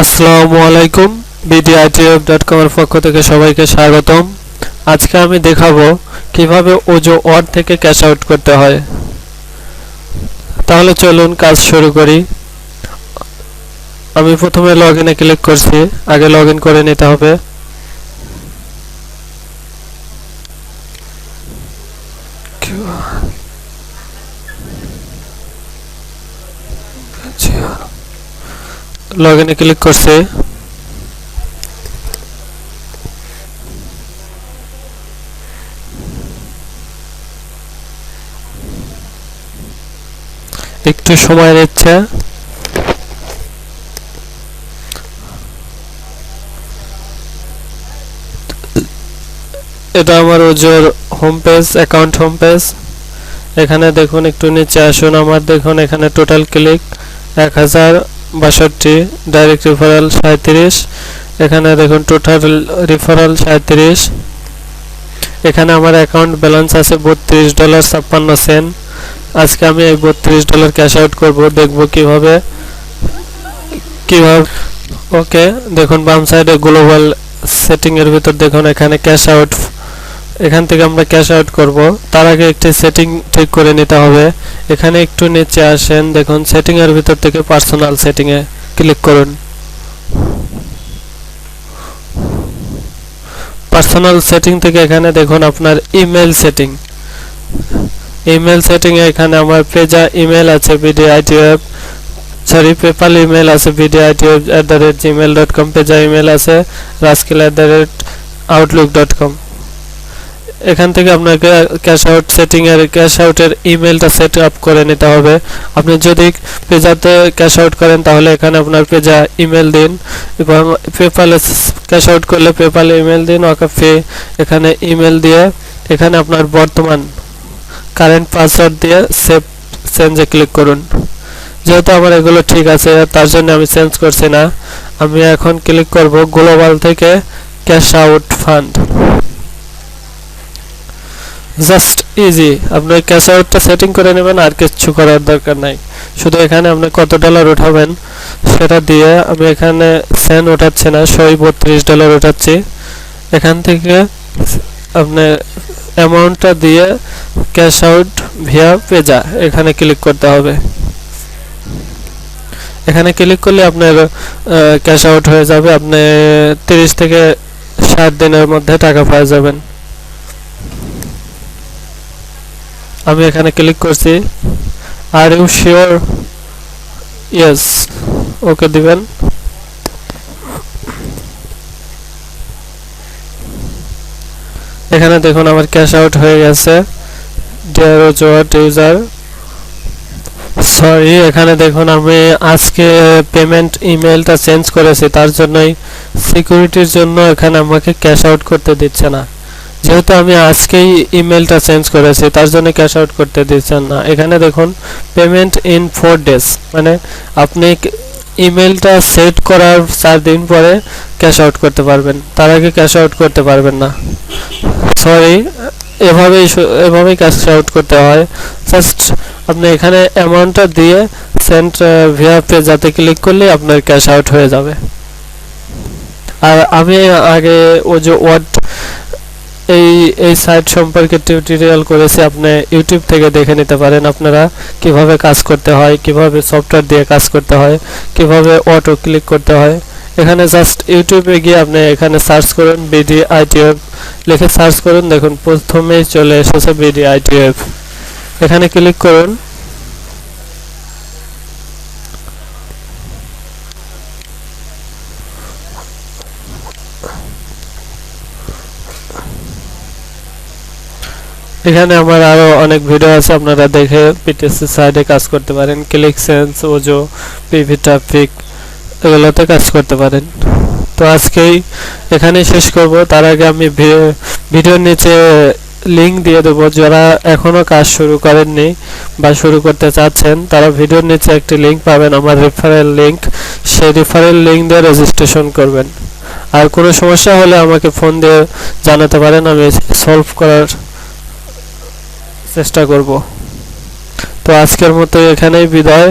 আসসালামু আলাইকুম bditf.com এর পক্ষ থেকে সবাইকে স্বাগতম। আজকে আমি দেখাবো কিভাবে ওজো ওয়ার্ড থেকে ক্যাশ আউট করতে হয়। তাহলে চলুন কাজ শুরু করি। আমি প্রথমে লগইনে ক্লিক করছি। আগে লগইন করে নিতে হবে। লগইনে ক্লিক করছি। একটু সময় নিচ্ছে। এটা আমার ওজোর home page, account home page. এখানে দেখুন, একটু নিচে আসুন। আমার দেখুন এখানে টোটাল ক্লিক 1062, ডাইরেক্ট রেফারেল 37। এখানে দেখুন টোটাল রেফারেল 37। এখানে আমার অ্যাকাউন্ট ব্যালেন্স আছে $32.56। আজকে আমি এই $32 ক্যাশ আউট করব। দেখব কিভাবে। ওকে, দেখুন বাম সাইডে গ্লোবাল সেটিং এর ভিতর দেখুন এখানে ক্যাশ আউট। এখান থেকে আমরা ক্যাশ আউট করব। তার আগে একটি সেটিং ঠিক করে নিতে হবে। এখানে একটু নিচে আসেন, দেখুন সেটিং এর ভিতর থেকে পার্সোনাল সেটিং এ ক্লিক করুন। পার্সোনাল সেটিং থেকে এখানে দেখুন আপনার ইমেল সেটিং। ইমেল সেটিং এ এখানে আমার পেজা ইমেল আছে bditf, পেপাল ইমেল আছে bditf@gmail.com, পেজা ইমেল আছে raskil@outlook.com। এখান থেকে আপনাকে ক্যাশ আউট সেটিং এর ক্যাশ আউটের ইমেলটা সেট আপ করে নিতে হবে। আপনি যদি পেজাতে ক্যাশ আউট করেন তাহলে এখানে আপনার পেজা ইমেল দিন, এবং পেপালে ক্যাশ আউট করলে পেপাল ইমেল দিন। ওকে, এখানে ইমেল দিয়ে এখানে আপনার বর্তমান কারেন্ট পাসওয়ার্ড দিয়ে সেভ চেঞ্জে ক্লিক করুন। যেহেতু আমার এগুলো ঠিক আছে তার জন্য আমি চেঞ্জ করছি না। আমি এখন ক্লিক করব গ্লোবাল থেকে cash out fund. Just easy. আপনি ক্যাশ আউটটা সেটিং করে নেবেন, আর কিছু করার দরকার নাই। শুধু এখানে আপনি কত ডলার উঠাবেন সেটা দিয়ে, আমি এখানে সেন্ট উঠাচ্ছি না, $32 উঠাচ্ছি। এখান থেকে আপনি অ্যামাউন্টটা দিয়ে ক্যাশ আউট ভিয়া পেজা এখানে ক্লিক করতে হবে। এখানে ক্লিক করলে আপনার ক্যাশ আউট হয়ে যাবে। আপনি 30 থেকে 60 দিনের মধ্যে টাকা পেয়ে যাবেন। আমি এখানে ক্লিক করছি। Are you sure? Yes, okay দিবেন। এখানে দেখুন আমার ক্যাশ আউট হয়ে গেছে। ডিয়ার ওজো ইউজার, সরি, এখানে দেখুন আমি আজকে পেমেন্ট ইমেলটা চেঞ্জ করেছি, তার জন্যই সিকিউরিটির জন্য এখানে আমাকে ক্যাশ আউট করতে দিচ্ছে না। যেহেতু আমি আজকেই ইমেলটা চেঞ্জ করেছি তার জন্য ক্যাশ আউট করতে দিচ্ছেন না। এখানে দেখুন পেমেন্ট ইন 4 ডেজ, মানে আপনি ইমেলটা সেট করার 4 দিন পরে ক্যাশ আউট করতে পারবেন, তার আগে ক্যাশ আউট করতে পারবেন না। সরি, এভাবেই ক্যাশ আউট করতে হয়। জাস্ট আপনি এখানে অ্যামাউন্টটা দিয়ে সেন্ড ভিয়া পেজাতে ক্লিক করলে আপনার ক্যাশ আউট হয়ে যাবে। আর আমি আগে ওজো ওয়ার্ড এই সাইট সম্পর্কে টিউটোরিয়াল করেছি, আপনি ইউটিউব থেকে দেখে নিতে পারেন আপনারা কিভাবে কাজ করতে হয়, কিভাবে সফটওয়্যার দিয়ে কাজ করতে হয়, কিভাবে অটো ক্লিক করতে হয়। এখানে জাস্ট ইউটিউবে গিয়ে আপনি এখানে সার্চ করুন bditf লিখে সার্চ করুন। দেখুন প্রথমেই চলে এসেছে bditf। এখানে ক্লিক করুন। এখানে আমার আরো অনেক ভিডিও আছে, আপনারা দেখে পিটিসি সাইডে কাজ করতে পারেন। ক্লিক সেন্স, ওজো, পিভি ট্রাফিক এগুলোতে কাজ করতে পারেন। তো আজকেই এখানে শেষ করব। তার আগে আমি ভিডিওর নিচে লিংক দিয়ে দেবো। যারা এখনো কাজ শুরু করেননি বা শুরু করতে চাচ্ছেন তারা ভিডিওর নিচে একটি লিংক পাবেন, আমার রেফারেল লিংক। সেই রেফারেল লিংক দিয়ে রেজিস্ট্রেশন করবেন। আর কোনো সমস্যা হলে আমাকে ফোন দিয়ে জানাতে পারেন, আমি সলভ করার চেষ্টা করব। তো আজকের মতো এখানেই বিদায়।